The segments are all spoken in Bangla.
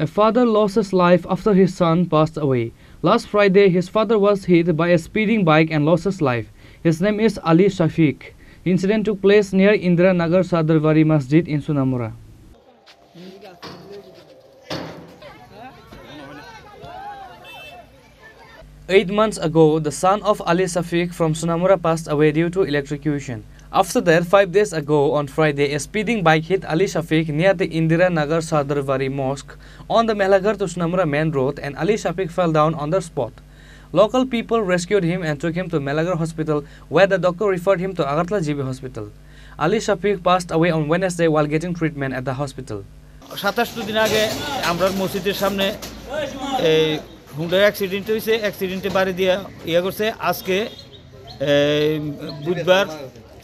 A father lost his life after his son passed away. Last Friday, his father was hit by a speeding bike and lost his life. His name is Ali Shafiq. The incident took place near Indira Nagar Sadarwari Masjid in Sunamura. Eight months ago, the son of Ali Shafiq from Sunamura passed away due to electrocution. After that, 5 days ago on Friday, a speeding bike hit Ali Shafiq near the Indira Nagar Sadarwari Mosque on the Melaghar to Sunamura main road, and Ali Shafiq fell down on the spot. Local people rescued him and took him to Melaghar Hospital, where the doctor referred him to Agartala GB Hospital. Ali Shafiq passed away on Wednesday while getting treatment at the hospital. 27 দিন আগে আমরা মসজিদের সামনে এই হুন্ডার অ্যাক্সিডেন্ট হয়েছে, অ্যাক্সিডেন্টে বাড়ি দিয়ে ইয়ে করছে। আজকে বুধবার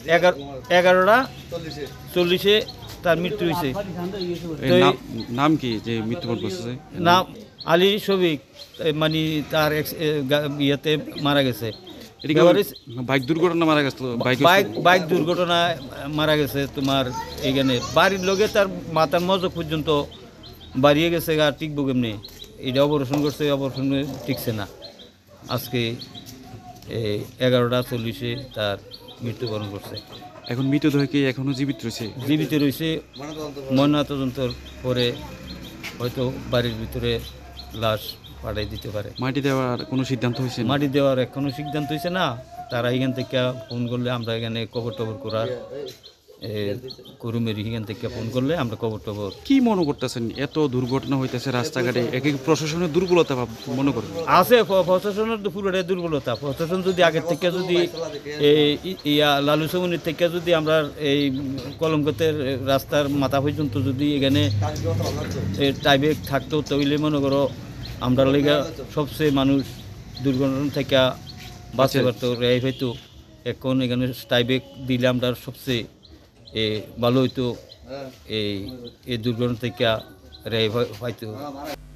11:40 তার মৃত্যু হয়েছে। নাম কি যে মৃত্যুবরণ করছে? নাম আলী শফিক, মানে তার ইয়েতে মারা গেছে। বাইক দুর্ঘটনা মারা গেছে? বাইক দুর্ঘটনায় মারা গেছে। তোমার এইখানে বাড়ির লোকে তার মাথার মজক পর্যন্ত বাড়িয়ে গেছে, আর টিকবো কেমনি। এটা অপারেশন করছে, অপারেশন টিকছে না। আজকে 11:40 তার মৃত্যুবরণ করছে। এখন মৃতদেহ কি এখনো জীবিত রয়েছে? জীবিত রয়েছে। ময়নাতদন্তের পরে হয়তো বাড়ির ভিতরে লাশ পাঠাই দিতে পারে। মাটি দেওয়ার কোনো সিদ্ধান্ত হয়েছে? মাটি দেওয়ার এখনো সিদ্ধান্ত হয়েছে না। তারা এখান থেকে ফোন করলে আমরা এখানে কবর টবর করার করুমের এখান থেকে ফোন করলে আমরা কবর টবর। কি মনে করতেছেন এত দুর্ঘটনা হইতেছে রাস্তাঘাটে? প্রশাসনের দুর্বলতা মনে করেন? আছে, প্রশাসনের পুরোটাই দুর্বলতা। প্রশাসন যদি আগের থেকে যদি লালু চৌমনির থেকে যদি আমরা এই কলঙ্কতের রাস্তার মাথা পর্যন্ত যদি এখানে টাইবে থাকতো, তাহলে মনে করো আমরা লেগে সবচেয়ে মানুষ দুর্ঘটনা থেকে বাঁচতে পারতো, রেহাই হইতো। এখন এখানে টাইবেক দিলে আমরা সবচেয়ে ভালো হইতো, এই দুর্ঘটনা থেকে রেহাই হইতো।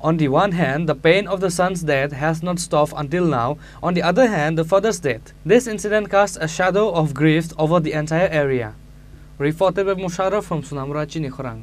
On the one hand, the pain of the son's death has not stopped until now. On the other hand, the father's death. This incident casts a shadow of grief over the entire area. Reported by Musharraf from Sunamura, Chinikhorang.